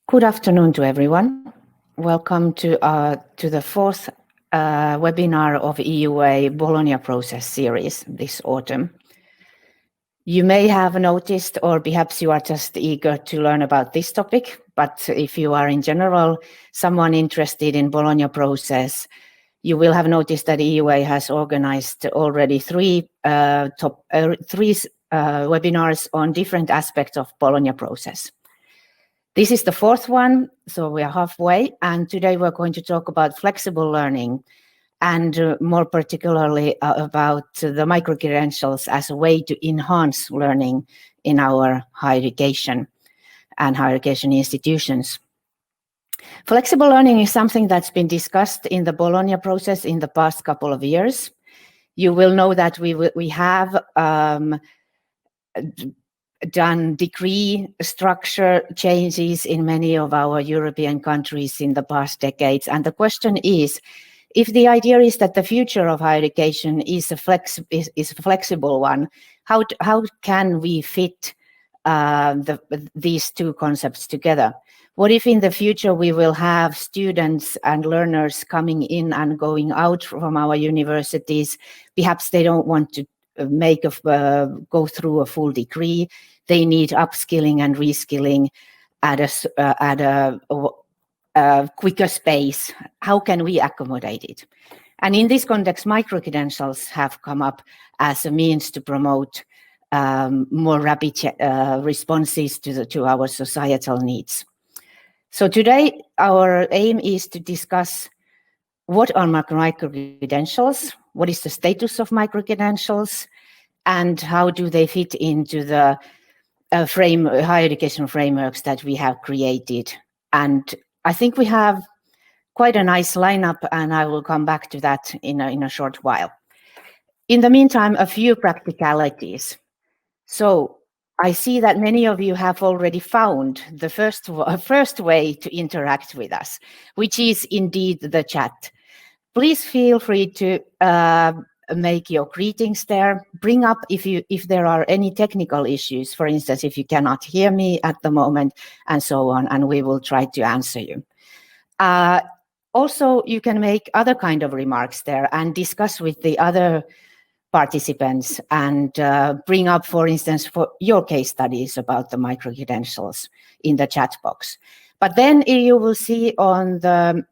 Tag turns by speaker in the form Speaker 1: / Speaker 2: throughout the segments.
Speaker 1: Good afternoon to everyone. Welcome to the fourth webinar of EUA Bologna Process series this autumn. You may have noticed, or perhaps you are just eager to learn about this topic, but if you are in general someone interested in Bologna Process, you will have noticed that EUA has organized already three webinars on different aspects of Bologna Process. This is the fourth one, so we are halfway, and today we're going to talk about flexible learning and more particularly about the micro-credentials as a way to enhance learning in our higher education and higher education institutions. Flexible learning is something that's been discussed in the Bologna process in the past couple of years. You will know that we have done degree structure changes in many of our European countries in the past decades. And the question is, if the idea is that the future of higher education is a flexible one, how can we fit these two concepts together? What if in the future we will have students and learners coming in and going out from our universities? Perhaps they don't want to go through a full degree. They need upskilling and reskilling at a quicker space. How can we accommodate it? And in this context, micro-credentials have come up as a means to promote more rapid responses to our societal needs. So today, our aim is to discuss what are micro-credentials, what is the status of micro-credentials, and how do they fit into the higher education frameworks that we have created. And I think we have quite a nice lineup, and I will come back to that in a short while. In the meantime, a few practicalities. So I see that many of you have already found the first way to interact with us, which is indeed the chat. Please feel free to make your greetings there. Bring up if there are any technical issues, for instance, if you cannot hear me at the moment, and so on, and we will try to answer you. Also, you can make other kind of remarks there and discuss with the other participants and bring up, for instance, for your case studies about the micro-credentials in the chat box. But then you will see on the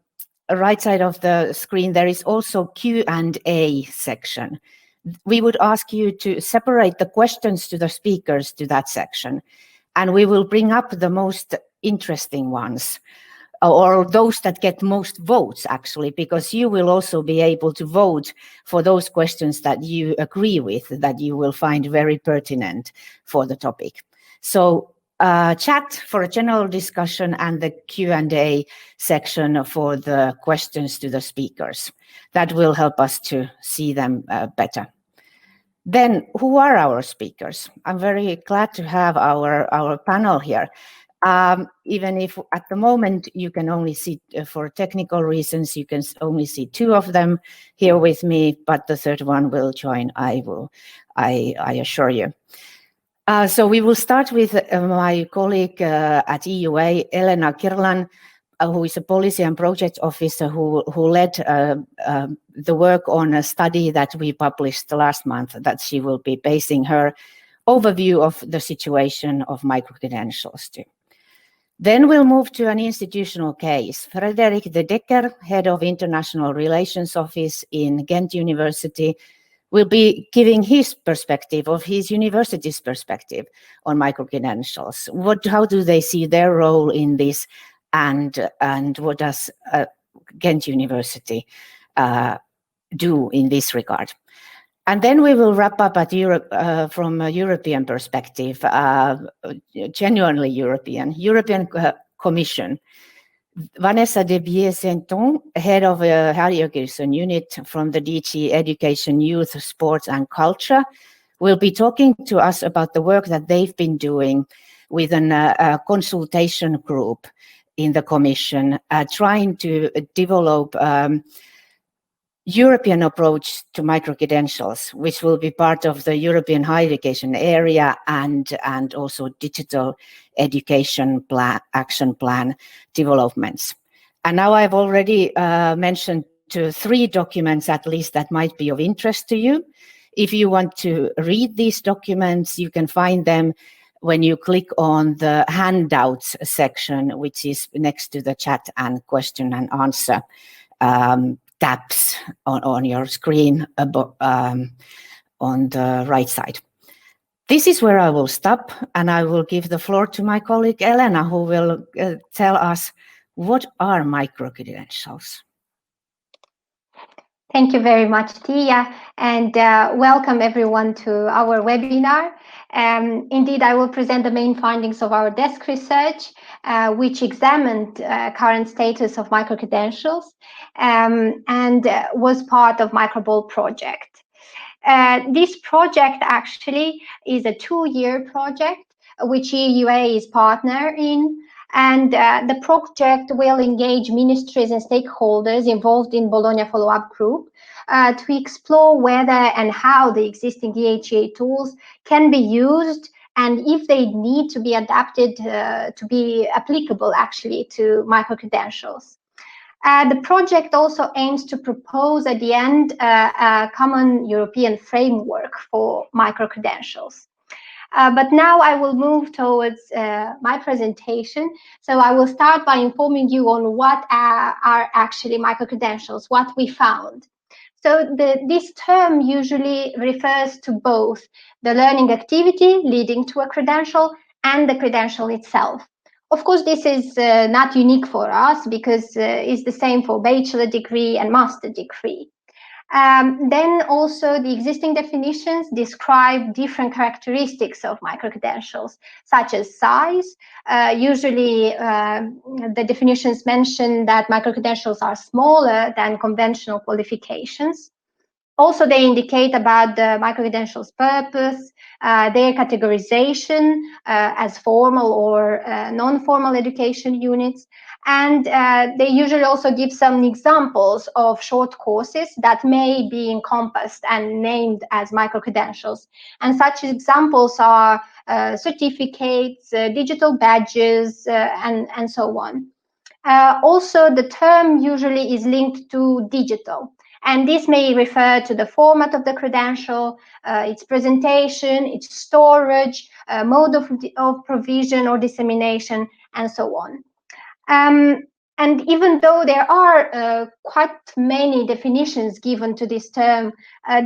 Speaker 1: right side of the screen, there is also Q&A section. We would ask you to separate the questions to the speakers to that section, and we will bring up the most interesting ones, or those that get most votes, actually, because you will also be able to vote for those questions that you agree with, that you will find very pertinent for the topic. So chat for a general discussion and the Q&A section for the questions to the speakers. That will help us to see them better. Then, who are our speakers? I'm very glad to have our panel here. Even if at the moment you can only see, for technical reasons, you can only see two of them here with me, but the third one will join, I assure you. So we will start with my colleague at EUA, Elena Kirlan, who is a policy and project officer who led the work on a study that we published last month, that she will be basing her overview of the situation of micro-credentials to. Then we'll move to an institutional case. Frederic de Decker, head of International Relations Office in Ghent University, will be giving his perspective, of his university's perspective on micro-credentials. How do they see their role in this, and what does Ghent University do in this regard? And then we will wrap up at Europe from a European perspective, genuinely European Commission. Vanessa de Bier-Sainton, head of a higher education unit from the DG Education, Youth, Sports and Culture, will be talking to us about the work that they've been doing with a consultation group in the Commission, trying to develop European approach to micro-credentials, which will be part of the European higher education area and also digital education action plan developments. And now I've already mentioned three documents at least that might be of interest to you. If you want to read these documents, you can find them when you click on the handouts section, which is next to the chat and question and answer tabs on your screen on the right side. This is where I will stop, and I will give the floor to my colleague Elena, who will tell us what are micro-credentials.
Speaker 2: Thank you very much, Tia, and welcome everyone to our webinar. Indeed, I will present the main findings of our desk research, which examined current status of micro-credentials and was part of MICROBOL project. This project actually is a 2-year project, which EHEA is partner in. And the project will engage ministries and stakeholders involved in Bologna follow-up group to explore whether and how the existing EHEA tools can be used and if they need to be adapted to be applicable actually to micro-credentials. The project also aims to propose at the end a common European framework for micro-credentials. But now I will move towards my presentation. So I will start by informing you on what are actually micro-credentials, what we found. So this term usually refers to both the learning activity leading to a credential and the credential itself. Of course, this is not unique for us because it's the same for bachelor degree and master degree. Then also the existing definitions describe different characteristics of micro-credentials, such as size. Usually the definitions mention that micro-credentials are smaller than conventional qualifications. Also, they indicate about the micro-credentials purpose, their categorization as formal or non-formal education units, and they usually also give some examples of short courses that may be encompassed and named as micro-credentials. And such examples are certificates, digital badges, and so on. Also, the term usually is linked to digital. And this may refer to the format of the credential, its presentation, its storage, mode of provision or dissemination, and so on. And even though there are quite many definitions given to this term,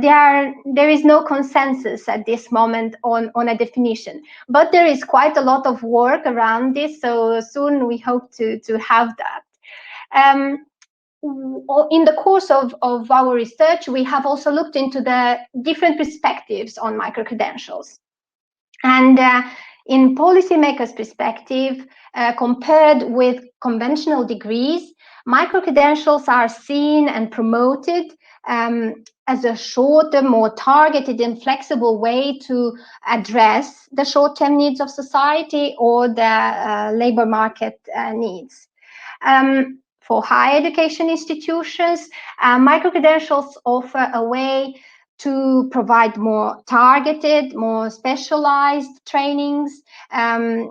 Speaker 2: there is no consensus at this moment on a definition. But there is quite a lot of work around this, so soon we hope to have that. In the course of our research, we have also looked into the different perspectives on micro-credentials. And in policymakers' perspective, compared with conventional degrees, micro-credentials are seen and promoted as a shorter, more targeted and flexible way to address the short-term needs of society or the labor market needs. For higher education institutions, micro-credentials offer a way to provide more targeted, more specialized trainings than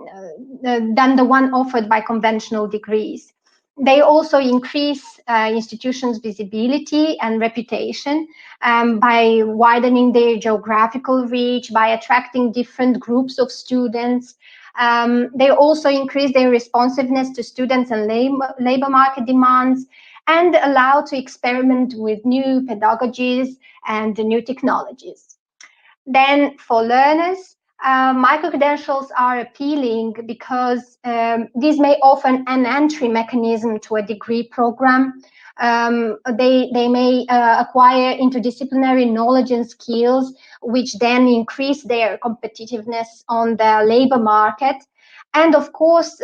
Speaker 2: the one offered by conventional degrees. They also increase institutions' visibility and reputation by widening their geographical reach, by attracting different groups of students. They also increase their responsiveness to students and labor market demands and allow to experiment with new pedagogies and new technologies. Then for learners, micro-credentials are appealing because these may offer an entry mechanism to a degree program. They may acquire interdisciplinary knowledge and skills, which then increase their competitiveness on the labor market. And of course,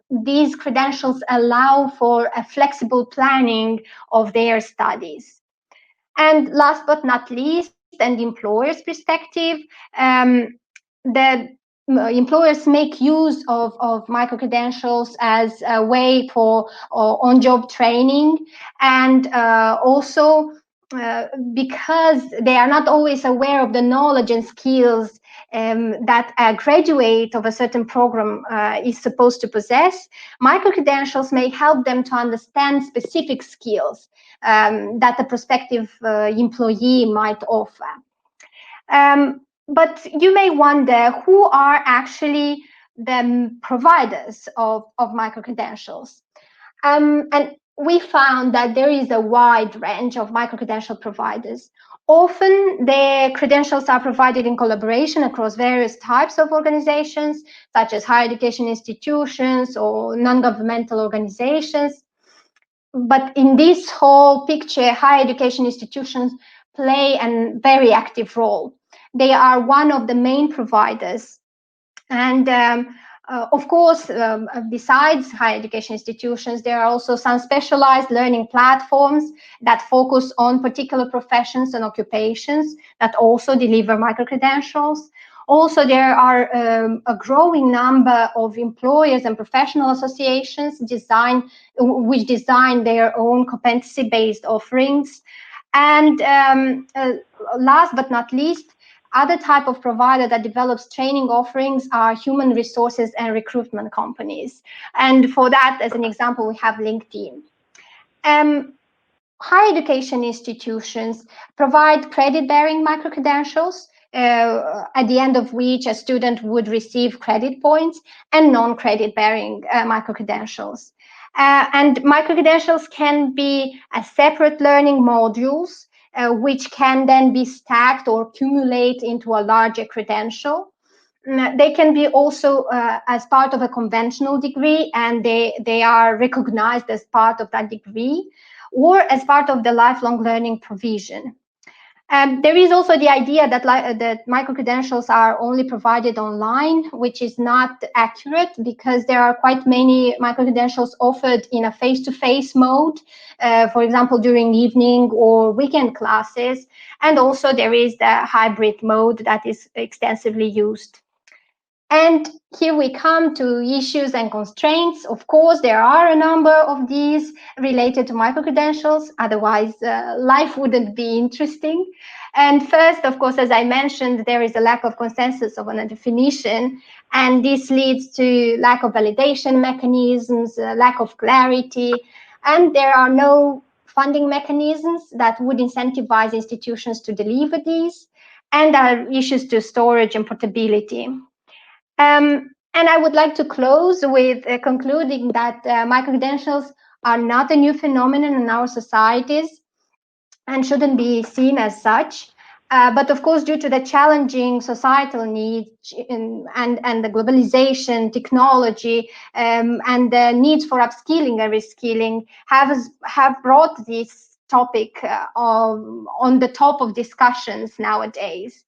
Speaker 2: these credentials allow for a flexible planning of their studies. And last but not least, and employers' perspective, the employers make use of micro-credentials as a way for on-job training, and also because they are not always aware of the knowledge and skills that a graduate of a certain program is supposed to possess. Micro-credentials may help them to understand specific skills that a prospective employee might offer. But you may wonder, who are actually the providers of micro-credentials? And we found that there is a wide range of micro-credential providers. Often their credentials are provided in collaboration across various types of organizations, such as higher education institutions or non-governmental organizations. But in this whole picture, higher education institutions play a very active role. They are one of the main providers. And of course, besides higher education institutions, there are also some specialized learning platforms that focus on particular professions and occupations that also deliver micro-credentials. Also, there are a growing number of employers and professional associations which design their own competency-based offerings. And last but not least, other type of provider that develops training offerings are human resources and recruitment companies. And for that, as an example, we have LinkedIn. Higher education institutions provide credit-bearing micro-credentials, at the end of which a student would receive credit points, and non-credit-bearing micro-credentials. And micro-credentials can be separate learning modules, which can then be stacked or accumulate into a larger credential. They can be also as part of a conventional degree, and they are recognized as part of that degree, or as part of the lifelong learning provision. There is also the idea that micro-credentials are only provided online, which is not accurate, because there are quite many micro-credentials offered in a face-to-face mode, for example, during evening or weekend classes. And also there is the hybrid mode that is extensively used. And here we come to issues and constraints. Of course, there are a number of these related to micro-credentials, otherwise life wouldn't be interesting. And first, of course, as I mentioned, there is a lack of consensus on a definition, and this leads to lack of validation mechanisms, lack of clarity, and there are no funding mechanisms that would incentivize institutions to deliver these, and there are issues to storage and portability. And I would like to close with concluding that micro-credentials are not a new phenomenon in our societies and shouldn't be seen as such. But of course, due to the challenging societal needs and the globalization, technology, and the needs for upskilling and reskilling have brought this topic on the top of discussions nowadays.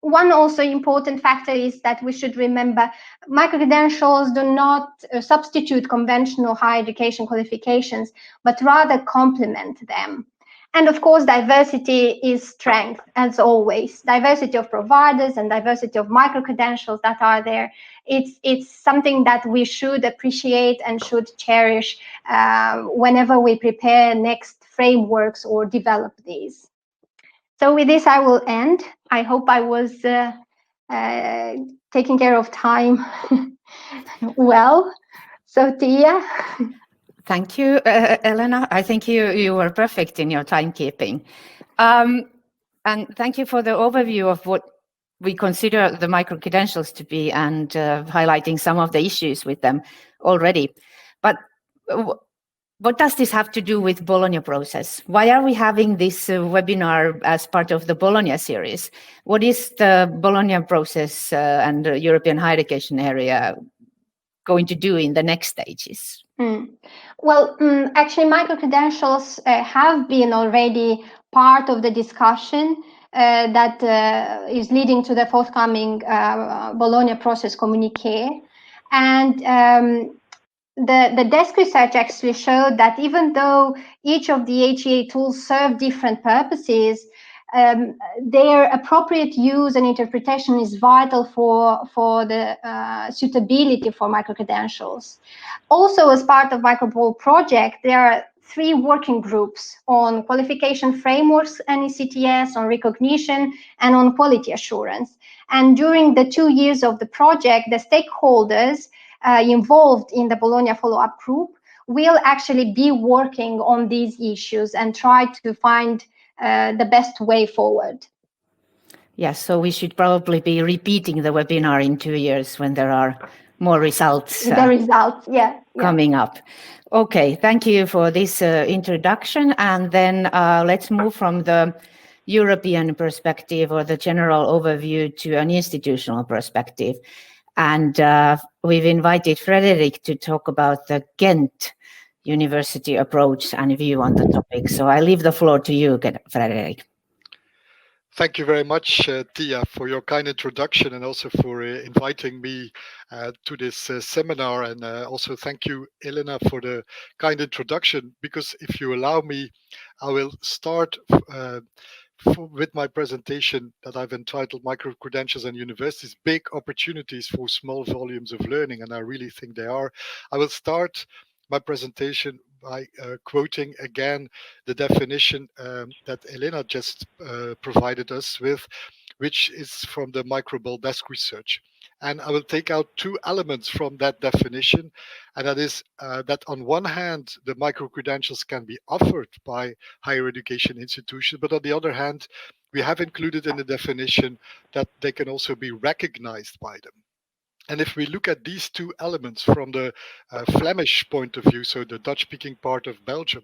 Speaker 2: One also important factor is that we should remember micro-credentials do not substitute conventional higher education qualifications, but rather complement them. And of course, diversity is strength, as always. Diversity of providers and diversity of micro-credentials that are there. It's something that we should appreciate and should cherish whenever we prepare next frameworks or develop these. So with this, I will end. I hope I was taking care of time well. So Tia.
Speaker 1: Thank you, Elena. I think you were perfect in your timekeeping. And thank you for the overview of what we consider the micro-credentials to be, and highlighting some of the issues with them already. But what does this have to do with Bologna process? Why are we having this webinar as part of the Bologna series? What is the Bologna process and the European higher education area going to do in the next stages?
Speaker 2: Well, actually, micro-credentials have been already part of the discussion that is leading to the forthcoming Bologna process communiqué. And the desk research actually showed that even though each of the EHEA tools serve different purposes, their appropriate use and interpretation is vital for the suitability for micro-credentials. Also, as part of MICROBOL project, there are 3 working groups on qualification frameworks and ECTS, on recognition, and on quality assurance. And during the 2 years of the project, the stakeholders involved in the Bologna follow-up group will actually be working on these issues and try to find the best way forward.
Speaker 1: Yes, so we should probably be repeating the webinar in 2 years when there are more results. Coming up. Okay, thank you for this introduction. And then let's move from the European perspective or the general overview to an institutional perspective. And we've invited Frederick to talk about the Ghent University approach and view on the topic. So I leave the floor to you, Frederick.
Speaker 3: Thank you very much, Tia, for your kind introduction and also for inviting me to this seminar. And also thank you, Elena, for the kind introduction, because if you allow me, I will start with my presentation that I've entitled Micro-Credentials and Universities, Big Opportunities for Small Volumes of Learning, and I really think they are. I will start my presentation by quoting again the definition that Elena just provided us with, which is from the MICROBOL desk research. And I will take out 2 elements from that definition, and that is that on one hand, the micro-credentials can be offered by higher education institutions, but on the other hand, we have included in the definition that they can also be recognized by them. And if we look at these 2 elements from the Flemish point of view, so the Dutch-speaking part of Belgium,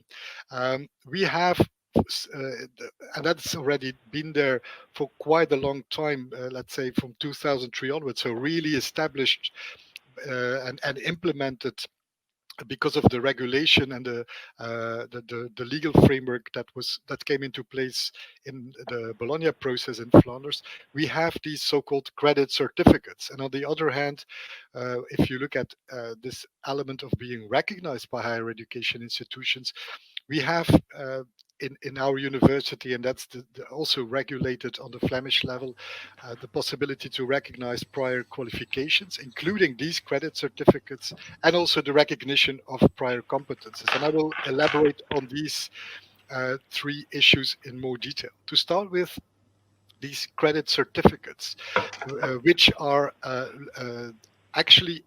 Speaker 3: we have, and that's already been there for quite a long time, let's say from 2003 onwards, so really established and implemented because of the regulation and the legal framework that came into place in the Bologna process in Flanders, we have these so-called credit certificates. And on the other hand, if you look at this element of being recognized by higher education institutions, we have in our university, and that's also regulated on the Flemish level, the possibility to recognize prior qualifications, including these credit certificates, and also the recognition of prior competences. And I will elaborate on these 3 issues in more detail. To start with, these credit certificates, which are actually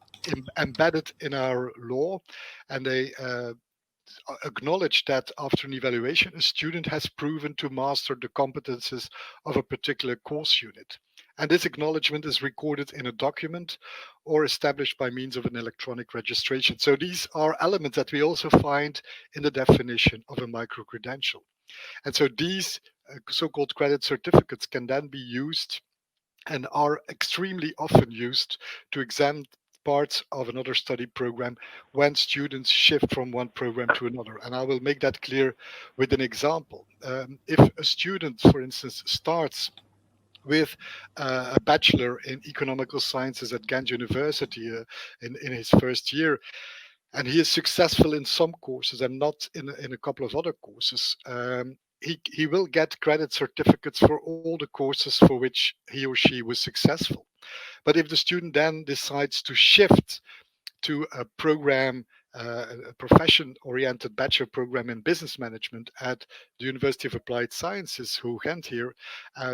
Speaker 3: embedded in our law, and they acknowledge that after an evaluation, a student has proven to master the competences of a particular course unit. And this acknowledgement is recorded in a document or established by means of an electronic registration. So these are elements that we also find in the definition of a micro-credential. And so these so-called credit certificates can then be used and are extremely often used to examine parts of another study program when students shift from one program to another. And I will make that clear with an example. If a student, for instance, starts with a bachelor in economical sciences at Ghent University in his first year, and he is successful in some courses and not in a couple of other courses, he will get credit certificates for all the courses for which he or she was successful. But if the student then decides to shift to a program, a profession-oriented bachelor program in business management at the University of Applied Sciences, Ghent here,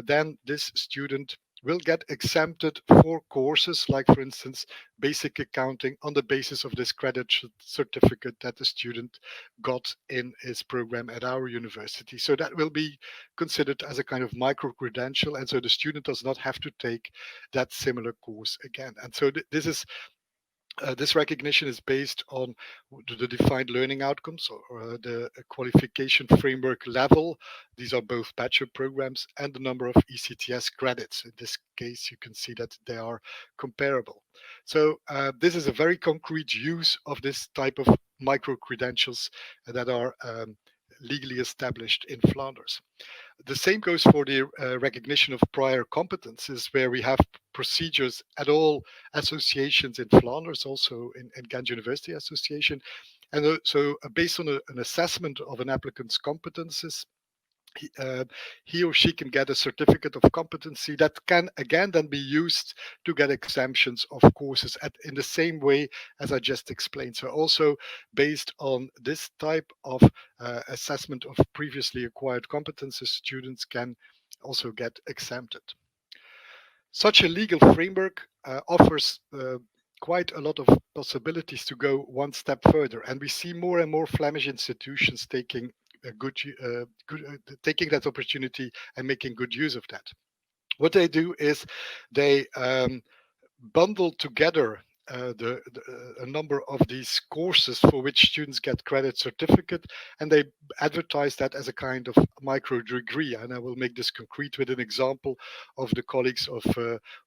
Speaker 3: then this student will get exempted for courses like, for instance, basic accounting on the basis of this credit certificate that the student got in his program at our university. So that will be considered as a kind of micro-credential, and so the student does not have to take that similar course again. And so this recognition is based on the defined learning outcomes or the qualification framework level. These are both bachelor programs and the number of ECTS credits. In this case, you can see that they are comparable. So this is a very concrete use of this type of micro-credentials that are legally established in Flanders. The same goes for the recognition of prior competences, where we have procedures at all associations in Flanders, also in Ghent University Association. And so based on an assessment of an applicant's competences, he or she can get a certificate of competency that can again then be used to get exemptions of courses in the same way as I just explained. So also based on this type of assessment of previously acquired competences, students can also get exempted. Such a legal framework offers quite a lot of possibilities to go one step further, and we see more and more Flemish institutions taking taking that opportunity and making good use of that. What they do is they bundle together a number of these courses for which students get credit certificate, and they advertise that as a kind of micro degree. And I will make this concrete with an example of the colleagues of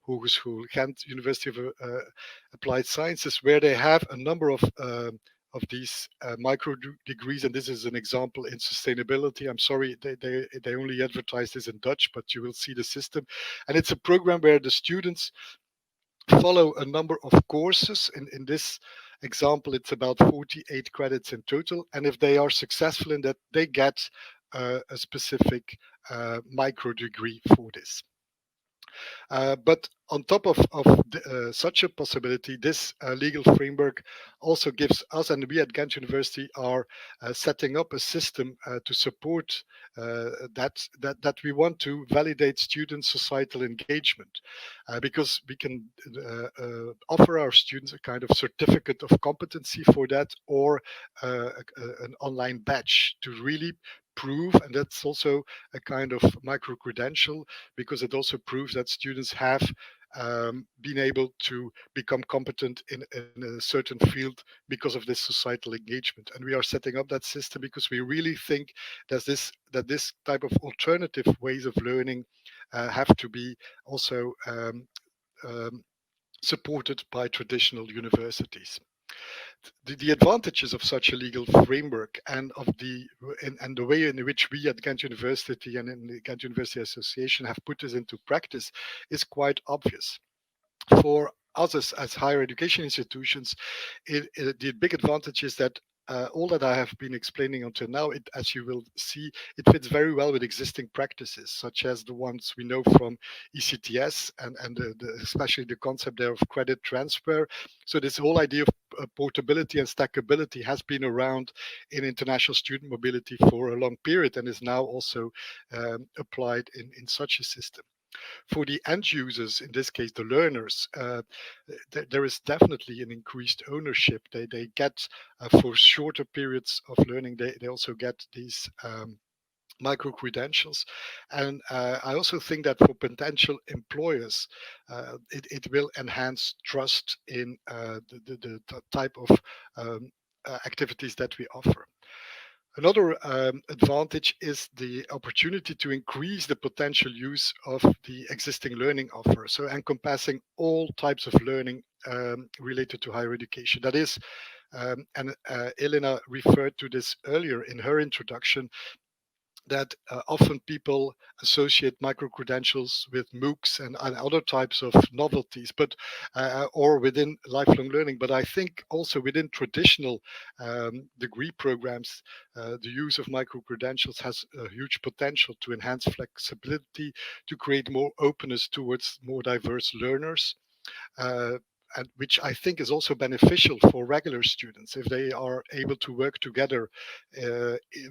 Speaker 3: Hogeschool Ghent, University of Applied Sciences, where they have a number of these micro degrees, and this is an example in sustainability. I'm sorry, they only advertise this in Dutch, but you will see the system. And it's a program where the students follow a number of courses. In this example, it's about 48 credits in total. And if they are successful in that, they get a specific micro degree for this. But on top of such a possibility, this legal framework also gives us, and we at Ghent University are setting up a system to support that we want to validate student societal engagement, because we can offer our students a kind of certificate of competency for that, or an online badge to really prove, and that's also a kind of micro credential, because it also proves that students have been able to become competent in a certain field because of this societal engagement. And we are setting up that system because we really think that this type of alternative ways of learning have to be also supported by traditional universities. The advantages of such a legal framework and of the way in which we at Ghent University and in the Ghent University Association have put this into practice is quite obvious. For us as higher education institutions, the big advantage is that all that I have been explaining until now, as you will see, it fits very well with existing practices, such as the ones we know from ECTS and especially the concept there of credit transfer. So this whole idea of portability and stackability has been around in international student mobility for a long period and is now also applied in such a system. For the end users, in this case the learners, there is definitely an increased ownership. They get for shorter periods of learning, they also get these micro credentials. And I also think that for potential employers, it will enhance trust in the type of activities that we offer. Another advantage is the opportunity to increase the potential use of the existing learning offer, so encompassing all types of learning related to higher education. That is, and Elena referred to this earlier in her introduction, that often people associate micro-credentials with MOOCs and other types of novelties, but or within lifelong learning. But I think also within traditional degree programs, the use of micro-credentials has a huge potential to enhance flexibility, to create more openness towards more diverse learners. And which I think is also beneficial for regular students if they are able to work together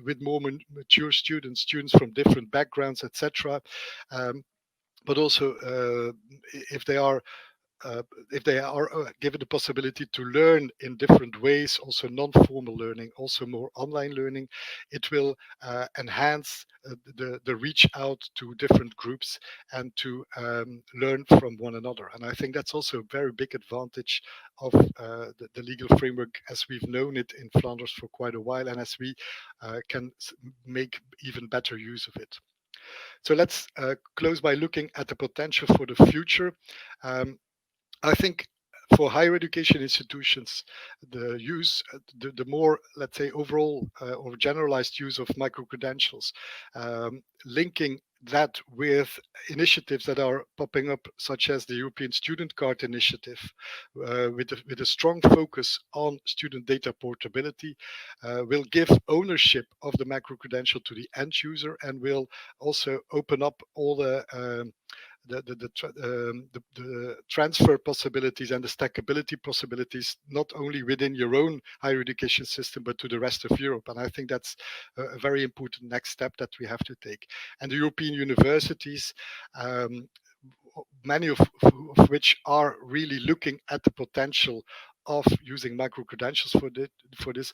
Speaker 3: with more mature students from different backgrounds, etc. But also if they are given the possibility to learn in different ways, also non-formal learning, also more online learning, it will enhance the reach out to different groups and to learn from one another. And I think that's also a very big advantage of the legal framework as we've known it in Flanders for quite a while, and as we can make even better use of it. So let's close by looking at the potential for the future. I think for higher education institutions, the use, the more, let's say, overall or generalized use of micro-credentials, linking that with initiatives that are popping up, such as the European Student Card Initiative, with a strong focus on student data portability, will give ownership of the micro-credential to the end user, and will also open up all the transfer possibilities and the stackability possibilities, not only within your own higher education system, but to the rest of Europe. And I think that's a very important next step that we have to take. And the European universities, many of which are really looking at the potential of using micro-credentials for this,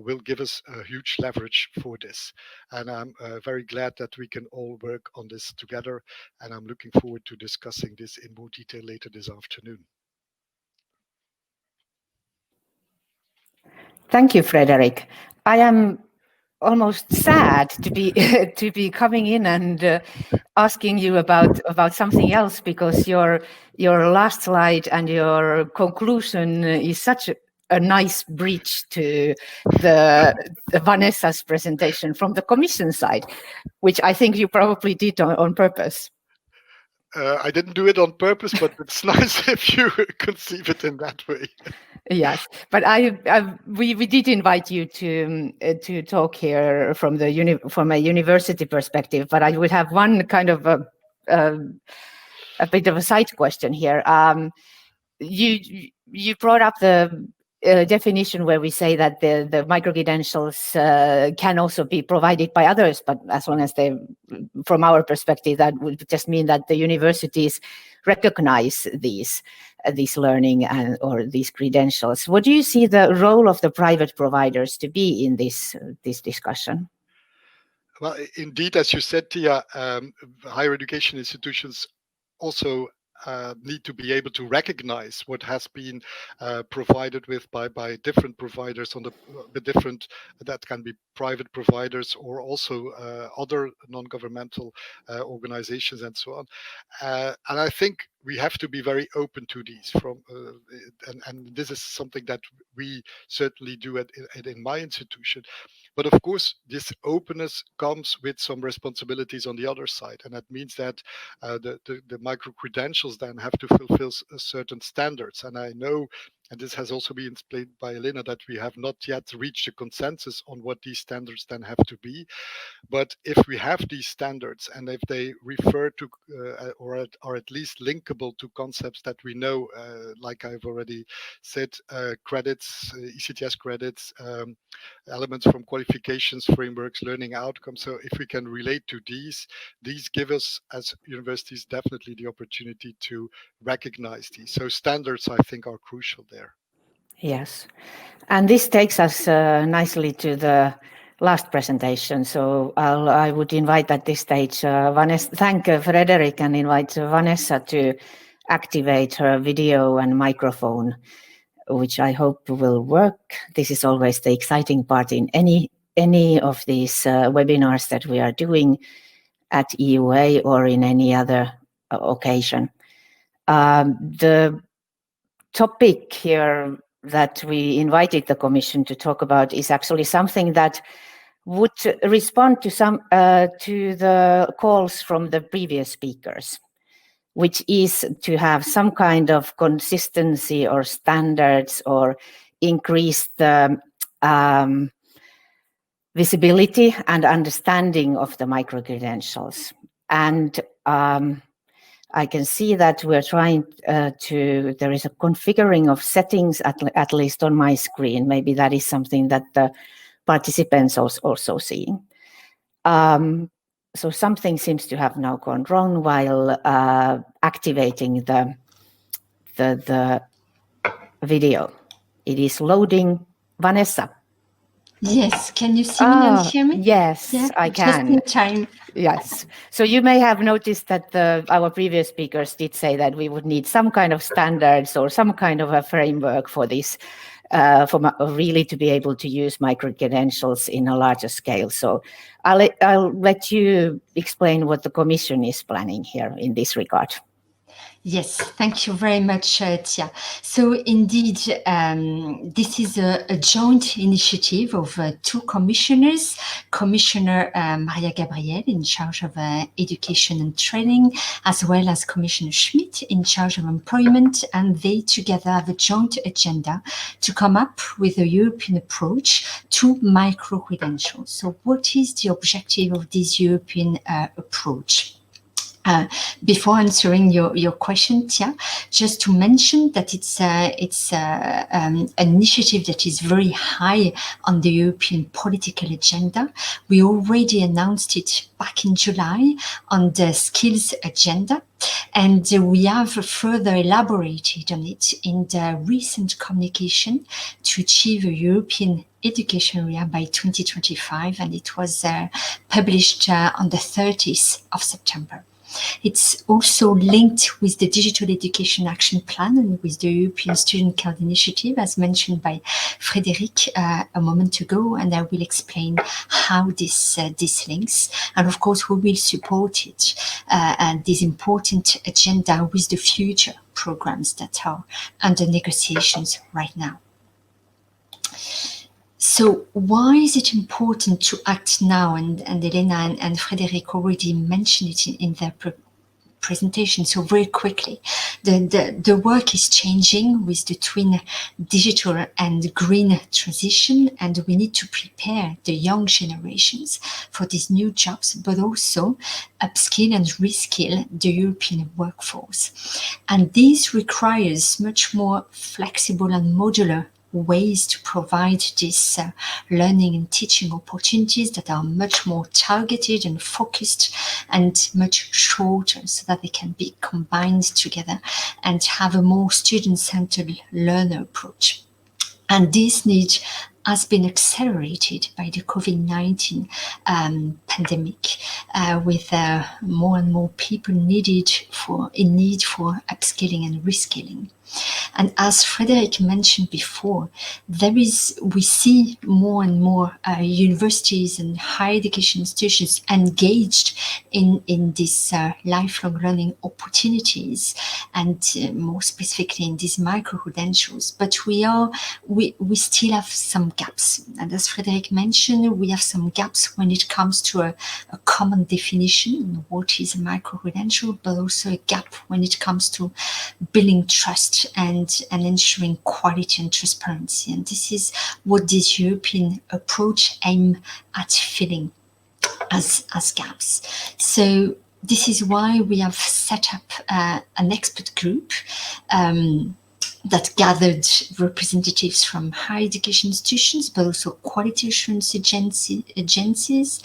Speaker 3: will give us a huge leverage for this. And I'm very glad that we can all work on this together. And I'm looking forward to discussing this in more detail later this afternoon.
Speaker 1: Thank you, Frederick. I am almost sad to be to be coming in and asking you about something else, because your last slide and your conclusion is such a nice bridge to the Vanessa's presentation from the Commission side, which I think you probably did on purpose.
Speaker 3: I didn't do it on purpose, but it's nice if you conceive it in that way.
Speaker 1: Yes, but we did invite you to talk here from a university perspective. But I would have one kind of a bit of a side question here. You brought up the definition where we say that the micro-credentials can also be provided by others, but as long as they, from our perspective, that would just mean that the universities recognize these learning or these credentials. What do you see the role of the private providers to be in this discussion?
Speaker 3: Well, indeed, as you said, Tia, higher education institutions also need to be able to recognize what has been provided with by different providers on the different, that can be private providers or also other non-governmental organizations and so on. And I think we have to be very open to these and this is something that we certainly do in my institution. But of course, this openness comes with some responsibilities on the other side. And that means that the micro-credentials then have to fulfill certain standards. And I know, and this has also been explained by Elena, that we have not yet reached a consensus on what these standards then have to be. But if we have these standards, and if they refer to or are at least linkable to concepts that we know, like I've already said, credits, ECTS credits, elements from qualifications, frameworks, learning outcomes. So if we can relate to these give us as universities definitely the opportunity to recognize these. So standards, I think, are crucial there.
Speaker 1: Yes, and this takes us nicely to the last presentation. So I would invite at this stage Vanessa, thank Frederick, and invite Vanessa to activate her video and microphone, which I hope will work. This is always the exciting part in any of these webinars that we are doing at EUA or in any other occasion. The topic here that we invited the Commission to talk about is actually something that would respond to to the calls from the previous speakers, which is to have some kind of consistency or standards or increase the visibility and understanding of the micro-credentials. And I can see that we're trying there is a configuring of settings, at least on my screen. Maybe that is something that the participants also seeing. So something seems to have now gone wrong while activating the video. It is loading. Vanessa.
Speaker 4: Yes, can you see me and hear me?
Speaker 1: Yes, yeah, I can.
Speaker 4: Just in time.
Speaker 1: Yes. So you may have noticed that our previous speakers did say that we would need some kind of standards or some kind of a framework for this, for really to be able to use micro-credentials in a larger scale. So I'll let you explain what the Commission is planning here in this regard.
Speaker 4: Yes, thank you very much, Tia. So indeed, this is a joint initiative of two commissioners, Commissioner Maria Gabriel in charge of education and training, as well as Commissioner Schmidt in charge of employment, and they together have a joint agenda to come up with a European approach to micro-credentials. So what is the objective of this European approach? Before answering your question, Tia, just to mention that it's an initiative that is very high on the European political agenda. We already announced it back in July on the skills agenda, and we have further elaborated on it in the recent communication to achieve a European education area by 2025, and it was published on the 30th of September. It's also linked with the Digital Education Action Plan and with the European Student Card Initiative, as mentioned by Frédéric a moment ago, and I will explain how this links. And of course, we will support it and this important agenda with the future programs that are under negotiations right now. So why is it important to act now? And Elena and Frédéric already mentioned it in their presentation. So very quickly, the work is changing with the twin digital and green transition, and we need to prepare the young generations for these new jobs, but also upskill and reskill the European workforce. And this requires much more flexible and modular ways to provide these learning and teaching opportunities that are much more targeted and focused and much shorter, so that they can be combined together and have a more student-centered learner approach. And this need has been accelerated by the COVID-19 pandemic, with more and more people in need for upskilling and reskilling. And as Frédéric mentioned before, we see more and more universities and higher education institutions engaged in these lifelong learning opportunities, and more specifically in these micro-credentials. But we still have some gaps. And as Frédéric mentioned, we have some gaps when it comes to a common definition on what is a micro-credential, but also a gap when it comes to building trust and ensuring quality and transparency. And this is what this European approach aims at filling as gaps. So this is why we have set up an expert group that gathered representatives from higher education institutions, but also quality assurance agencies,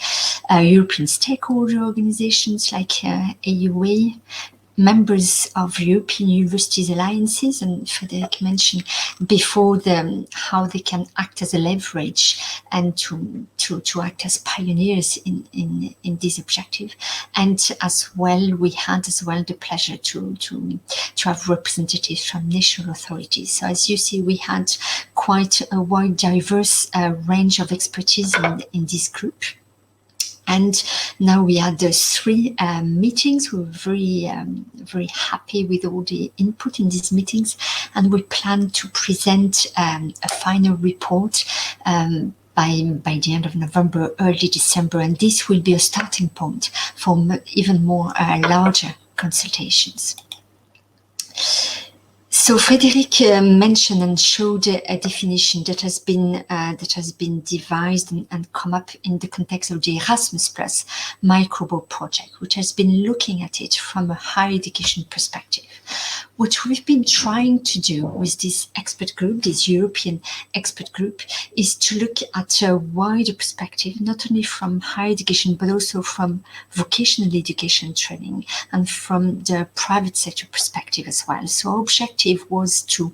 Speaker 4: European stakeholder organizations like EHEA, members of European Universities Alliances, and Frédéric mentioned before how they can act as a leverage and to act as pioneers in this objective. And as well, we had as well the pleasure to have representatives from national authorities. So as you see, we had quite a wide, diverse range of expertise in this group. And now we had the 3 meetings. We were very happy with all the input in these meetings, and we plan to present a final report by the end of November, early December, and this will be a starting point for even more larger consultations. So Frédéric mentioned and showed a definition that has been devised and come up in the context of the Erasmus Plus MICROBOL project, which has been looking at it from a higher education perspective. What we've been trying to do with this expert group, this European expert group, is to look at a wider perspective, not only from higher education, but also from vocational education training and from the private sector perspective as well. So our objective was to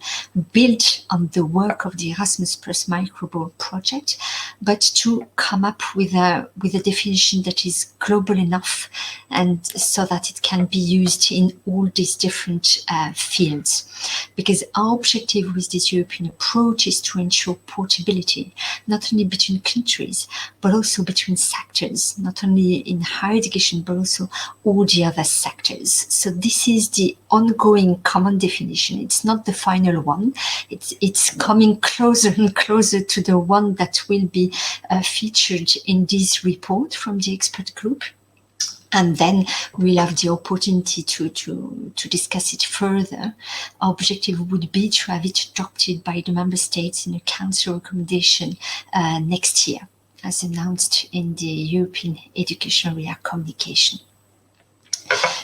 Speaker 4: build on the work of the Erasmus Plus MICROBOL project, but to come up with a definition that is global enough, and so that it can be used in all these different fields. Because our objective with this European approach is to ensure portability, not only between countries, but also between sectors, not only in higher education, but also all the other sectors. So this is the ongoing common definition. It's not the final one. It's coming closer and closer to the one that will be featured in this report from the expert group. And then we'll have the opportunity to discuss it further. Our objective would be to have it adopted by the member states in a council recommendation next year, as announced in the European Education Area communication.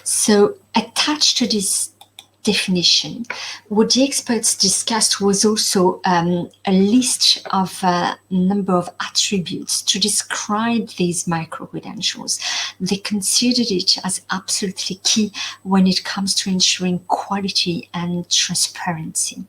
Speaker 4: So attached to this definition, what the experts discussed was also a list of a number of attributes to describe these micro-credentials. They considered it as absolutely key when it comes to ensuring quality and transparency.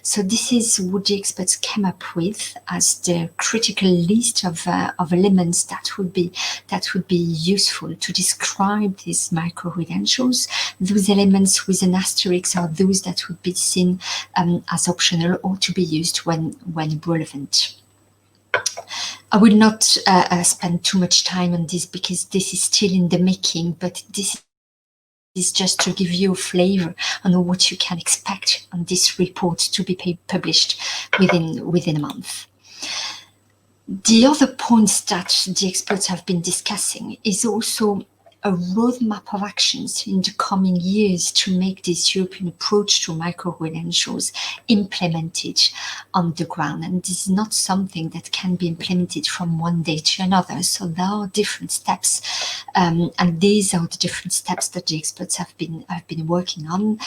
Speaker 4: So this is what the experts came up with as the critical list of elements that would be useful to describe these micro-credentials. Those elements with an asterisk are those that would be seen as optional or to be used when relevant. I will not spend too much time on this because this is still in the making, but this is just to give you a flavor on what you can expect on this report to be published within a month. The other points that the experts have been discussing is also a roadmap of actions in the coming years to make this European approach to micro-credentials implemented on the ground. And this is not something that can be implemented from one day to another. So there are different steps, and these are the different steps that the experts have been working on.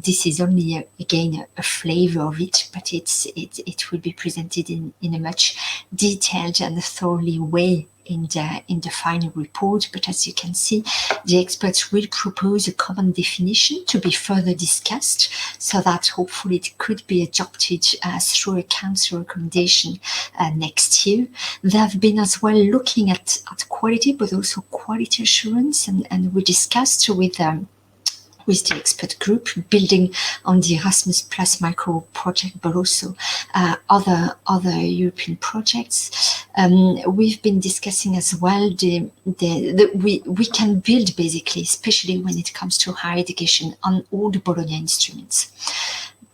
Speaker 4: This is only again a flavor of it, but it will be presented in a much detailed and thoroughly way in the final report. But as you can see, the experts will propose a common definition to be further discussed, so that hopefully it could be adopted through a council recommendation next year. They have been as well looking at quality, but also quality assurance, and we discussed with the expert group, building on the Erasmus Plus micro project, but also other European projects. We've been discussing as well we can build basically, especially when it comes to higher education, on all the Bologna instruments.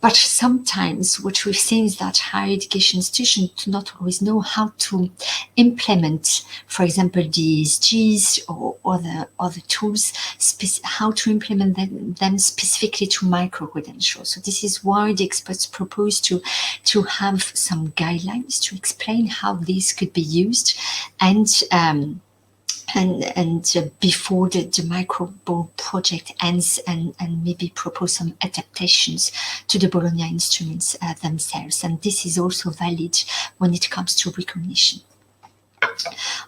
Speaker 4: But sometimes what we've seen is that higher education institutions do not always know how to implement, for example, the ESGs or other tools, how to implement them specifically to micro-credentials. So this is why the experts propose to have some guidelines to explain how these could be used, and before the MICROBOL project ends, and maybe propose some adaptations to the Bologna instruments themselves. And this is also valid when it comes to recognition.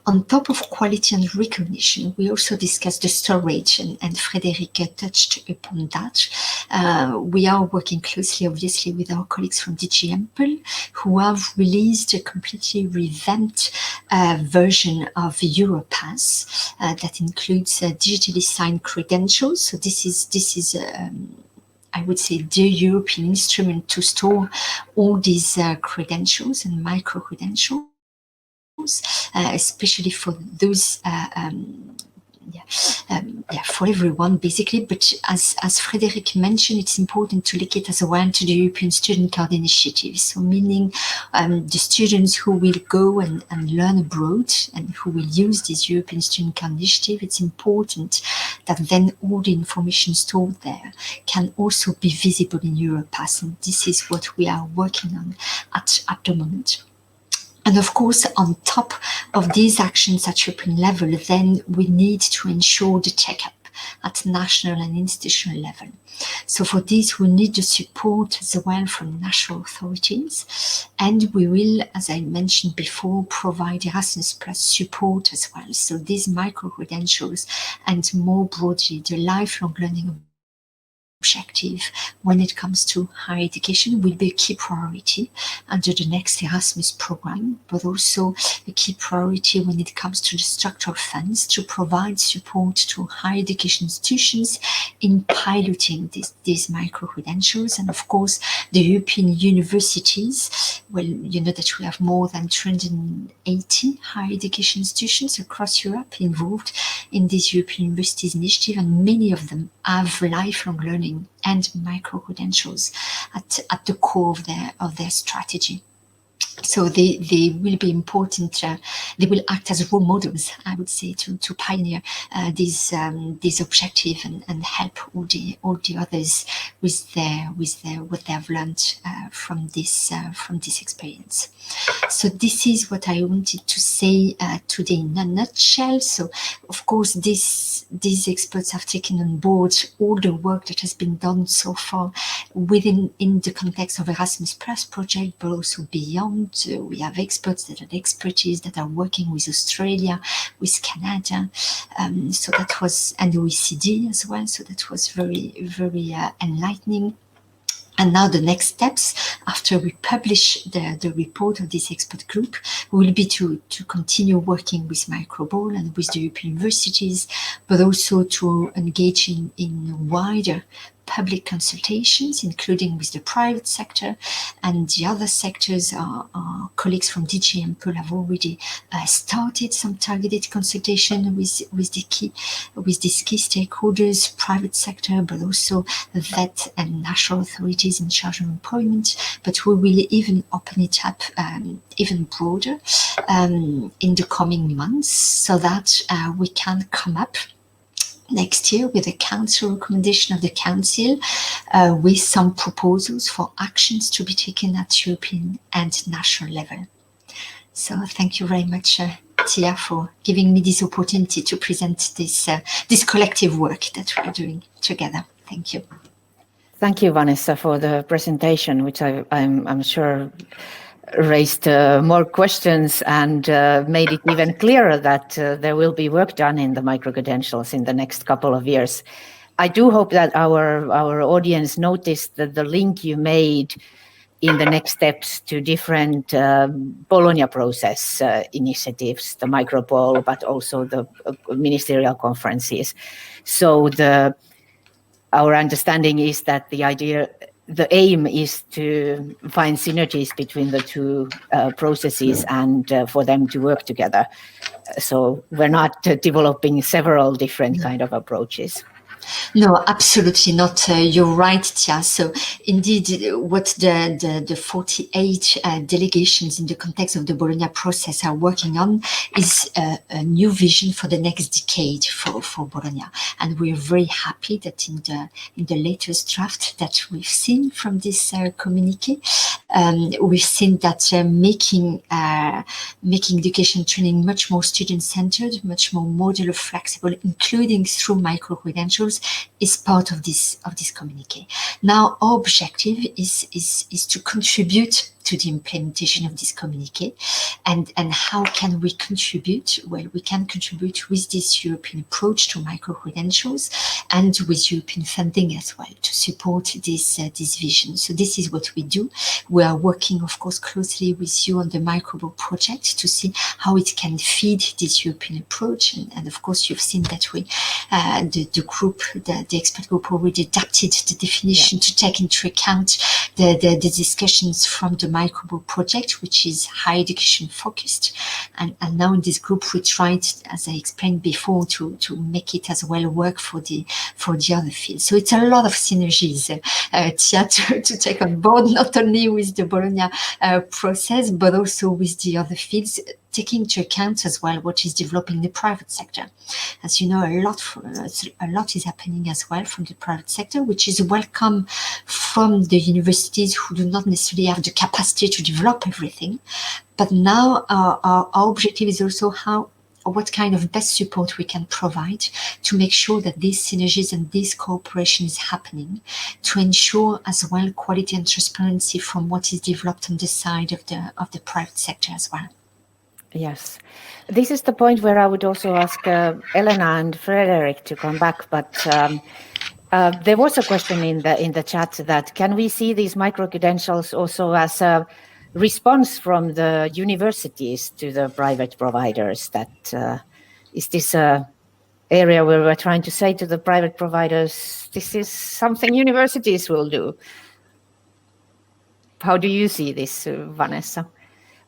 Speaker 4: On top of quality and recognition, we also discussed the storage, and Frédéric touched upon that. We are working closely, obviously, with our colleagues from DG Ample, who have released a completely revamped version of Europass that includes digitally signed credentials. So this is I would say the European instrument to store all these credentials and micro-credentials. Especially for those, for everyone basically. But as Frédéric mentioned, it's important to link it as well to the European Student Card Initiative. So meaning the students who will go and learn abroad and who will use this European Student Card Initiative, it's important that then all the information stored there can also be visible in Europass. And this is what we are working on at the moment. And of course, on top of these actions at European level, then we need to ensure the checkup at national and institutional level. So for this, we need the support as well from national authorities. And we will, as I mentioned before, provide Erasmus Plus support as well. So these micro-credentials and more broadly, the lifelong learning objective when it comes to higher education will be a key priority under the next Erasmus program, but also a key priority when it comes to the structural funds to provide support to higher education institutions in piloting these micro-credentials. And of course, the European universities, well, you know that we have more than 280 higher education institutions across Europe involved in this European Universities Initiative, and many of them have lifelong learning reskilling and micro-credentials at the core of their strategy. So they will be important. They will act as role models, I would say, to pioneer this objective and help all the others with what they have learned from this experience. So this is what I wanted to say today in a nutshell. So of course these experts have taken on board all the work that has been done so far in the context of Erasmus Plus project, but also beyond. We have experts that have expertise that are working with Australia, with Canada, so that was, and OECD as well. So that was very, very enlightening. And now the next steps, after we publish the report of this expert group, will be to continue working with MICROBOL and with the European universities, but also to engage in wider public consultations, including with the private sector and the other sectors. Our colleagues from DG Ample have already started some targeted consultation with these key stakeholders, private sector, but also VET and national authorities in charge of employment. But we will even open it up even broader in the coming months, so that we can come up next year with a council recommendation of the council with some proposals for actions to be taken at European and national level. So thank you very much, Tia, for giving me this opportunity to present this collective work that we're doing together. Thank you.
Speaker 1: Thank you, Vanessa, for the presentation, which I'm sure raised more questions and made it even clearer that there will be work done in the micro-credentials in the next couple of years. I do hope that our audience noticed that the link you made in the next steps to different Bologna Process initiatives, the MICROBOL, but also the ministerial conferences. So our understanding is that the aim is to find synergies between the two processes and for them to work together. So we're not developing several different kind of approaches.
Speaker 4: No, absolutely not. You're right, Tia. So indeed, what the 48 delegations in the context of the Bologna process are working on is a new vision for the next decade for Bologna. And we're very happy that in the latest draft that we've seen from this communique, we've seen that making education training much more student-centered, much more modular, flexible, including through micro-credentials, is part of this communique. Now, our objective is to contribute to the implementation of this communique. And how can we contribute? Well, we can contribute with this European approach to micro-credentials and with European funding as well to support this vision. So this is what we do. We are working, of course, closely with you on the MICROBOL project to see how it can feed this European approach. And of course, you've seen that we, the group, the expert group already adapted the definition to take into account the discussions from the MICROBOL project, which is higher education focused. And now in this group, we tried, as I explained before, to make it as well work for the other fields. So it's a lot of synergies, Tia, to take on board, not only with the Bologna process, but also with the other fields, taking into account as well what is developing in the private sector. As you know, a lot is happening as well from the private sector, which is welcome from the universities who do not necessarily have the capacity to develop everything. But now our objective is also what kind of best support we can provide to make sure that these synergies and this cooperation is happening, to ensure as well quality and transparency from what is developed on the side of the private sector as well.
Speaker 1: Yes, this is the point where I would also ask Elena and Frederick to come back, but there was a question in the chat that can we see these micro-credentials also as a response from the universities to the private providers? That is this a area where we're trying to say to the private providers, this is something universities will do? How do you see this, Vanessa?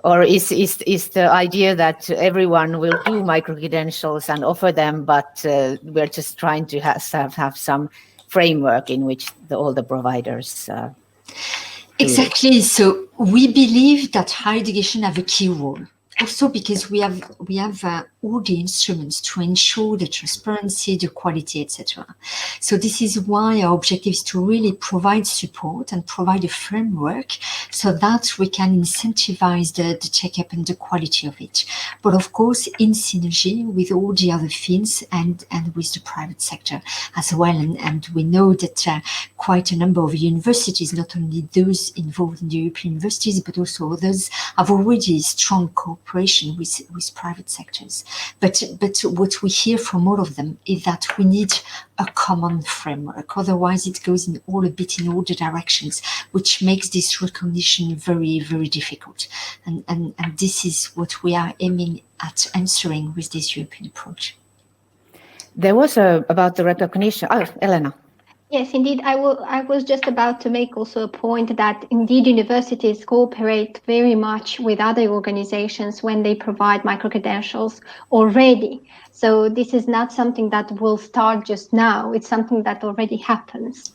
Speaker 1: Or is the idea that everyone will do micro-credentials and offer them, but we're just trying to have some framework in which all the providers
Speaker 4: Exactly. So we believe that higher education have a key role. Also because we have all the instruments to ensure the transparency, the quality, etc. So this is why our objective is to really provide support and provide a framework so that we can incentivize the checkup and the quality of it. But of course, in synergy with all the other fields and with the private sector as well. And we know that quite a number of universities, not only those involved in the European universities, but also others, have already strong cooperation with private sectors. But what we hear from all of them is that we need a common framework. Otherwise, it goes in all the directions, which makes this recognition very, very difficult. And this is what we are aiming at answering with this European approach.
Speaker 1: There was about the recognition. Oh, Elena.
Speaker 2: Yes, indeed. I was just about to make also a point that indeed universities cooperate very much with other organizations when they provide micro-credentials already. So this is not something that will start just now. It's something that already happens.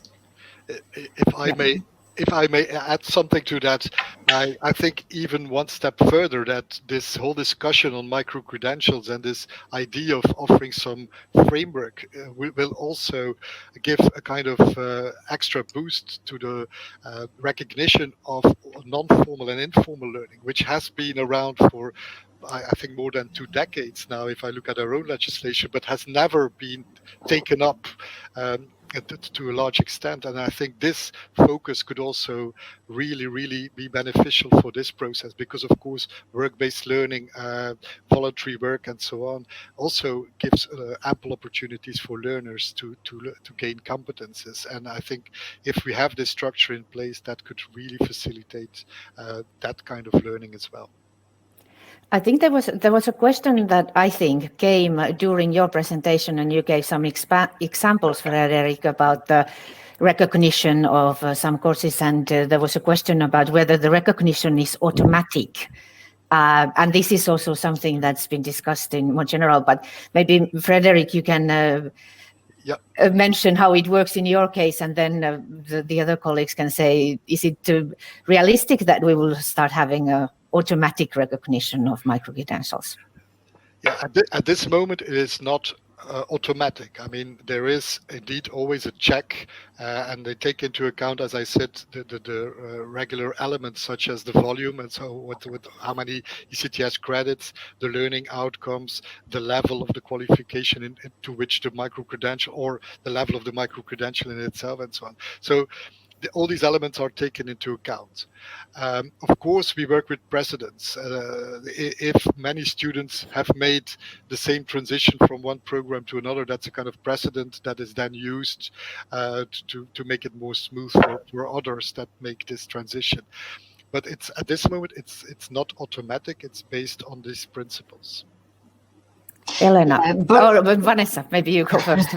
Speaker 3: If I may add something to that, I think even one step further, that this whole discussion on micro-credentials and this idea of offering some framework will also give a kind of extra boost to the recognition of non-formal and informal learning, which has been around for I think more than 2 decades now, if I look at our own legislation, but has never been taken up to a large extent. And I think this focus could also really be beneficial for this process, because of course work-based learning, voluntary work and so on also gives ample opportunities for learners to gain competences. And I think if we have this structure in place, that could really facilitate that kind of learning as well.
Speaker 1: I think there was a question that I think came during your presentation, and you gave some examples, Frederic, about the recognition of some courses, and there was a question about whether the recognition is automatic. And this is also something that's been discussed in more general, but maybe Frederic, you can mention how it works in your case, and then the other colleagues can say, is it realistic that we will start having a automatic recognition of micro-credentials?
Speaker 3: Yeah, at this moment, it is not automatic. I mean, there is indeed always a check, and they take into account, as I said, the regular elements such as the volume, and so with how many ECTS credits, the learning outcomes, the level of the qualification to which the micro-credential, or the level of the micro-credential in itself, and so on. So all these elements are taken into account. Of course, we work with precedents. If many students have made the same transition from one program to another, that's a kind of precedent that is then used to make it more smooth for others that make this transition. But it's at this moment, it's not automatic. It's based on these principles.
Speaker 1: Elena, or Vanessa, maybe you go first.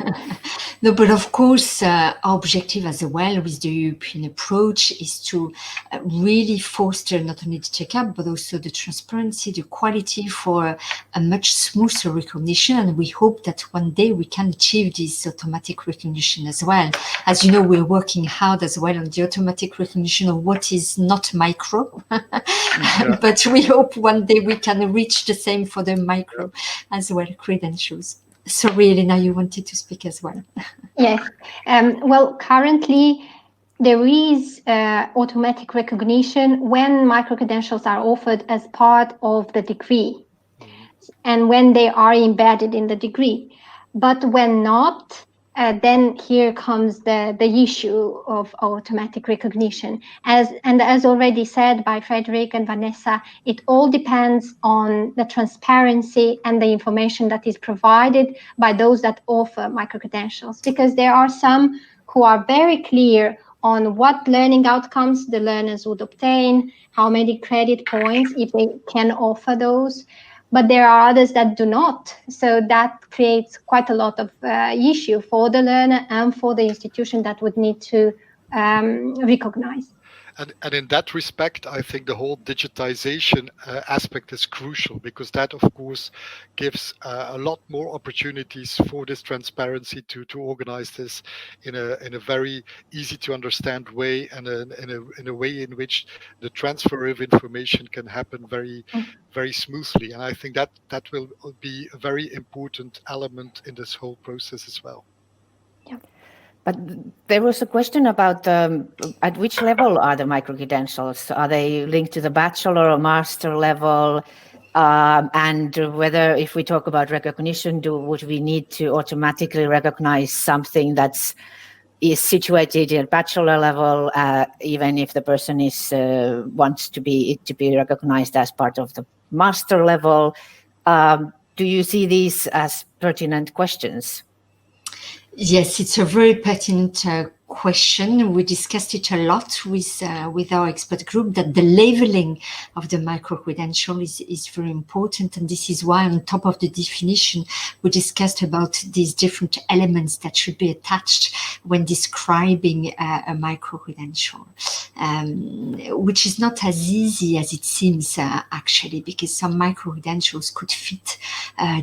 Speaker 4: No, but of course, our objective as well with the European approach is to really foster not only the checkup, but also the transparency, the quality for a much smoother recognition. And we hope that one day we can achieve this automatic recognition as well. As you know, we're working hard as well on the automatic recognition of what is not micro. But we hope one day we can reach the same for the micro as well credentials. Sorry, Elena, you wanted to speak as well.
Speaker 2: Yes. Well, currently there is automatic recognition when micro-credentials are offered as part of the degree and when they are embedded in the degree. But when not, then here comes the issue of automatic recognition. As already said by Frederic and Vanessa, it all depends on the transparency and the information that is provided by those that offer micro-credentials, because there are some who are very clear on what learning outcomes the learners would obtain, how many credit points, if they can offer those. But there are others that do not. So that creates quite a lot of issue for the learner and for the institution that would need to recognize.
Speaker 3: And in that respect, I think the whole digitization aspect is crucial, because that, of course, gives a lot more opportunities for this transparency to organize this in a very easy to understand way, and in a way in which the transfer of information can happen very smoothly. And I think that will be a very important element in this whole process as well.
Speaker 1: But there was a question about at which level are the micro-credentials? Are they linked to the bachelor or master level? And whether, if we talk about recognition, would we need to automatically recognize something is situated at bachelor level, even if the person wants to be recognized as part of the master level? Do you see these as pertinent questions?
Speaker 4: Yes, it's a very pertinent question. We discussed it a lot with our expert group, that the labeling of the micro-credential is very important. And this is why, on top of the definition, we discussed about these different elements that should be attached when describing a micro-credential, which is not as easy as it seems, actually, because some micro-credentials could fit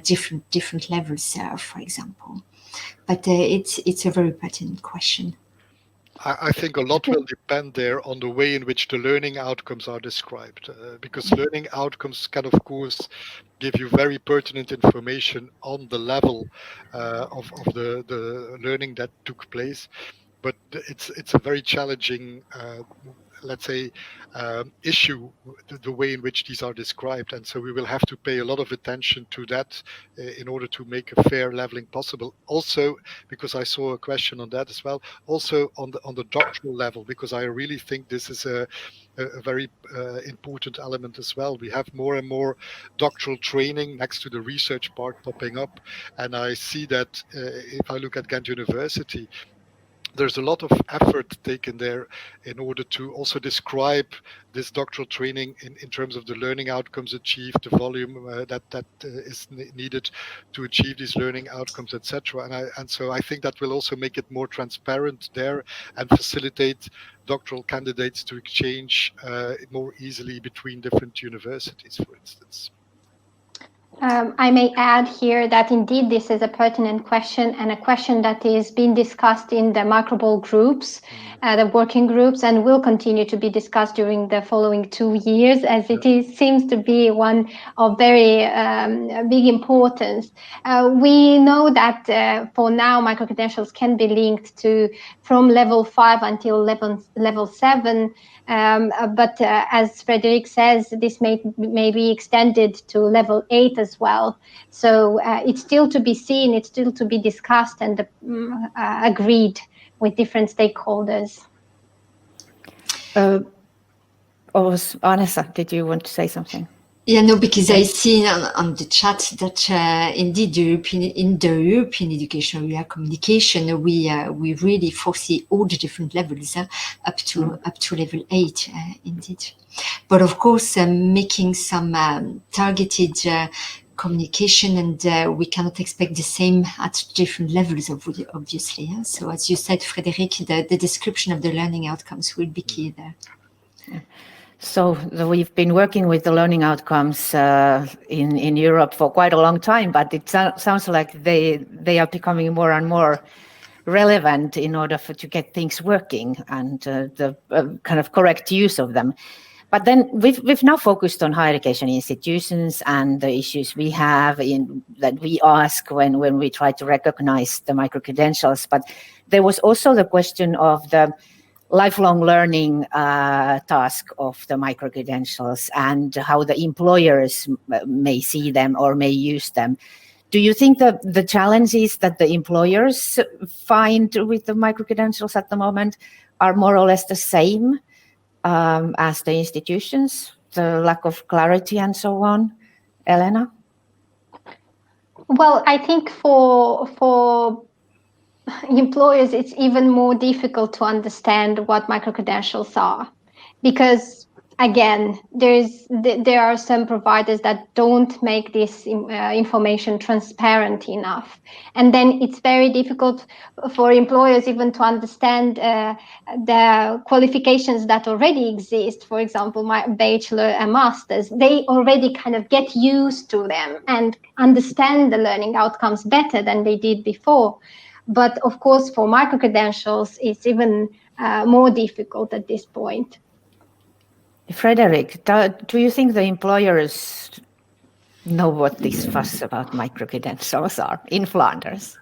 Speaker 4: different levels, for example. But it's a very pertinent question.
Speaker 3: I think a lot will depend there on the way in which the learning outcomes are described, because learning outcomes can, of course, give you very pertinent information on the level of the learning that took place. But it's a very challenging, let's say, issue, the way in which these are described. And so we will have to pay a lot of attention to that in order to make a fair leveling possible. Also, because I saw a question on that as well, also on the doctoral level, because I really think this is a very important element as well. We have more and more doctoral training next to the research part popping up. And I see that if I look at Ghent University, there's a lot of effort taken there in order to also describe this doctoral training in terms of the learning outcomes achieved, the volume that is needed to achieve these learning outcomes, etc. And so I think that will also make it more transparent there and facilitate doctoral candidates to exchange more easily between different universities, for instance.
Speaker 2: I may add here that indeed this is a pertinent question, and a question that is being discussed in the MICROBOL groups, the working groups, and will continue to be discussed during the following 2 years, as it seems to be one of very big importance. We know that for now, micro-credentials can be linked to from level 5 until level 7. But as Frederic says, this may be extended to level 8 as well. So it's still to be seen, it's still to be discussed and agreed with different stakeholders.
Speaker 1: Anessa, did you want to say something?
Speaker 4: Yeah, no, because I see on the chat that indeed in the European education area communication, we really foresee all the different levels up to level 8, indeed. But of course, making some targeted communication, and we cannot expect the same at different levels, obviously. So as you said, Frederic, the description of the learning outcomes will be key there.
Speaker 1: Yeah. So we've been working with the learning outcomes in Europe for quite a long time, but it sounds like they are becoming more and more relevant in order to get things working and the kind of correct use of them. But then we've now focused on higher education institutions and the issues we have that we ask when we try to recognize the micro-credentials. But there was also the question of the lifelong learning task of the micro-credentials and how the employers may see them or may use them. Do you think that the challenges that the employers find with the micro-credentials at the moment are more or less the same as the institutions, the lack of clarity and so on? Elena?
Speaker 2: Well, I think for employers, it's even more difficult to understand what micro-credentials are, because again, there are some providers that don't make this information transparent enough, and then it's very difficult for employers even to understand the qualifications that already exist. For example, my bachelor and masters, they already kind of get used to them and understand the learning outcomes better than they did before. But of course, for micro-credentials, it's even more difficult at this point.
Speaker 1: Frederick, do you think the employers know what this fuss about micro-credentials are in Flanders?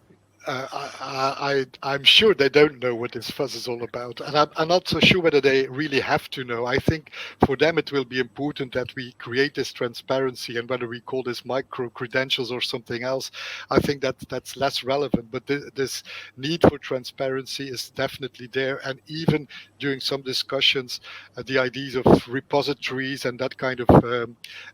Speaker 3: I'm sure they don't know what this fuss is all about, and I'm not so sure whether they really have to know. I think for them it will be important that we create this transparency, and whether we call this micro credentials or something else, I think that's less relevant. But this need for transparency is definitely there, and even during some discussions, the ideas of repositories and that kind of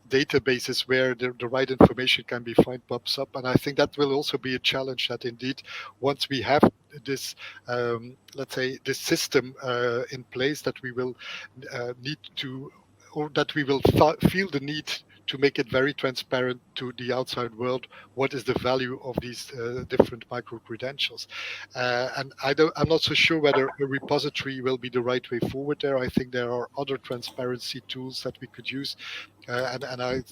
Speaker 3: databases where the right information can be found pops up, and I think that will also be a challenge. That indeed, once we have this, let's say, this system in place, that we will need to, or that we will feel the need to make it very transparent to the outside world what is the value of these different micro credentials. And I'm not so sure whether a repository will be the right way forward there. I think there are other transparency tools that we could use. And I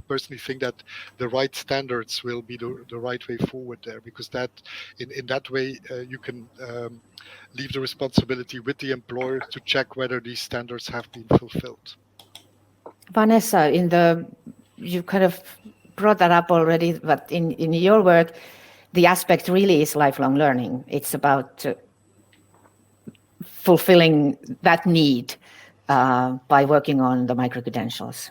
Speaker 3: personally think that the right standards will be the right way forward there, because that in that way you can leave the responsibility with the employer to check whether these standards have been fulfilled.
Speaker 1: Vanessa, you kind of brought that up already, but in your work, the aspect really is lifelong learning. It's about fulfilling that need by working on the micro-credentials.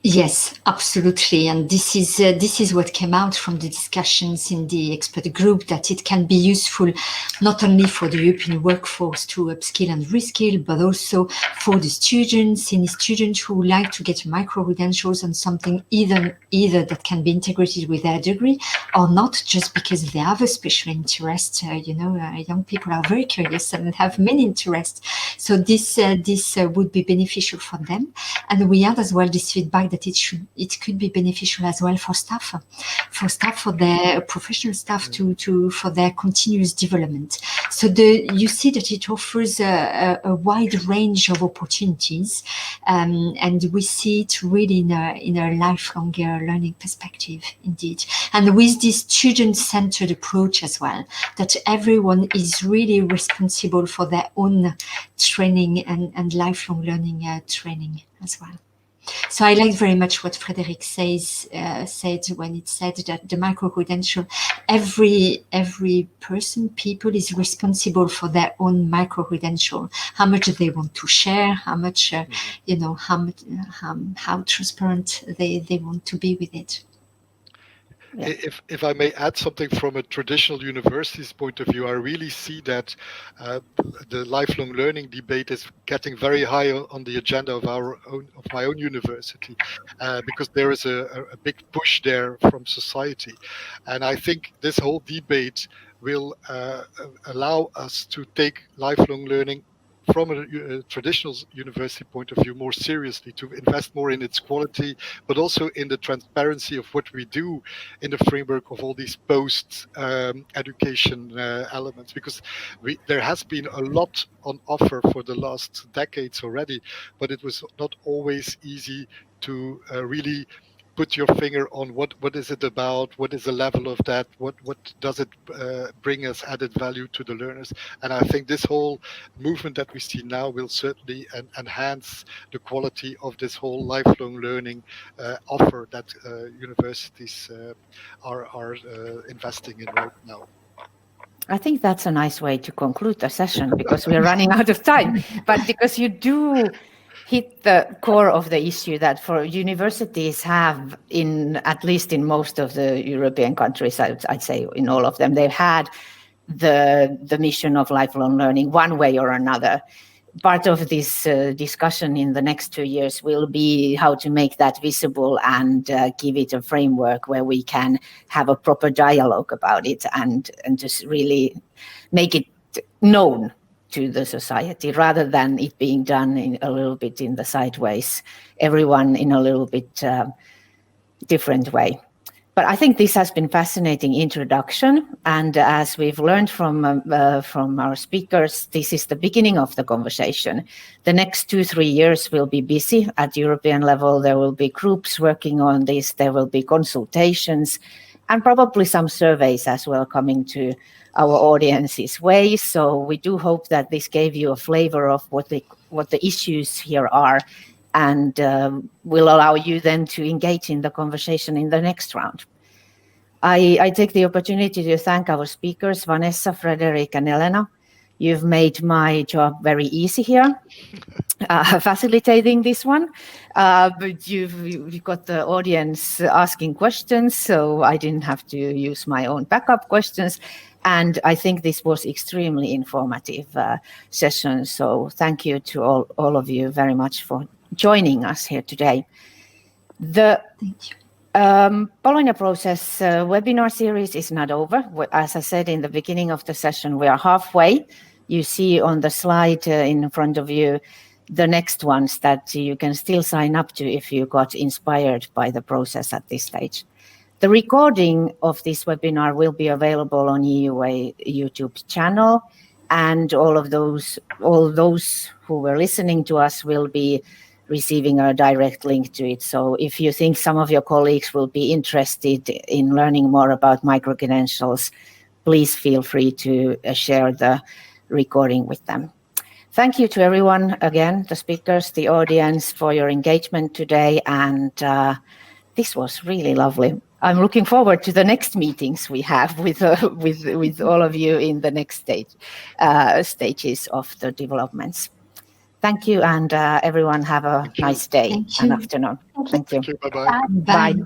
Speaker 4: Yes, absolutely. And this is what came out from the discussions in the expert group, that it can be useful not only for the European workforce to upskill and reskill, but also for the students, any students who like to get micro-credentials on something either that can be integrated with their degree or not, just because they have a special interest. Young people are very curious and have many interests. So this would be beneficial for them. And we had as well this feedback that it could be beneficial as well for staff, for their professional staff for their continuous development. So you see that it offers a wide range of opportunities, and we see it really in a lifelong learning perspective, indeed. And with this student-centered approach as well, that everyone is really responsible for their own training and lifelong learning training as well. So I like very much what Frederick said when it said that the micro-credential, every people is responsible for their own micro-credential, how much they want to share, how much, how transparent they want to be with it.
Speaker 3: Yeah. If I may add something from a traditional university's point of view, I really see that the lifelong learning debate is getting very high on the agenda of my own university, because there is a big push there from society, and I think this whole debate will allow us to take lifelong learning from a traditional university point of view more seriously, to invest more in its quality, but also in the transparency of what we do in the framework of all these post-education elements, because there has been a lot on offer for the last decades already, but it was not always easy to really put your finger on what is it about, what is the level of that, what does it bring as added value to the learners. And I think this whole movement that we see now will certainly enhance the quality of this whole lifelong learning offer that universities are investing in right now.
Speaker 1: I think that's a nice way to conclude the session, because we're running out of time, but because you do hit the core of the issue that for universities have, at least in most of the European countries, I'd say in all of them, they've had the mission of lifelong learning one way or another. Part of this discussion in the next 2 years will be how to make that visible and give it a framework where we can have a proper dialogue about it and just really make it known to the society, rather than it being done in a little bit in the sideways, everyone in a little bit different way. But I think this has been fascinating introduction, and as we've learned from our speakers, this is the beginning of the conversation. The next 2-3 years will be busy at European level. There will be groups working on this. There will be consultations, and probably some surveys as well coming to our audience's way. So we do hope that this gave you a flavor of what the issues here are, and will allow you then to engage in the conversation in the next round. I take the opportunity to thank our speakers, Vanessa, Frederick, and Elena. You've made my job very easy here, facilitating this one. But you've got the audience asking questions, so I didn't have to use my own backup questions. And I think this was extremely informative session. So thank you to all of you very much for joining us here today. The Bologna Process webinar series is not over. As I said in the beginning of the session, we are halfway. You see on the slide in front of you the next ones that you can still sign up to if you got inspired by the process at this stage. The recording of this webinar will be available on EUA YouTube channel, and all those who were listening to us will be receiving a direct link to it. So if you think some of your colleagues will be interested in learning more about microcredentials, please feel free to share the recording with them. Thank you to everyone, again, the speakers, the audience, for your engagement today. And this was really lovely. I'm looking forward to the next meetings we have with all of you in the next stages of the developments. Thank you, and everyone have a nice day and afternoon. Thank you.
Speaker 3: Bye-bye.
Speaker 2: Bye.
Speaker 1: Bye.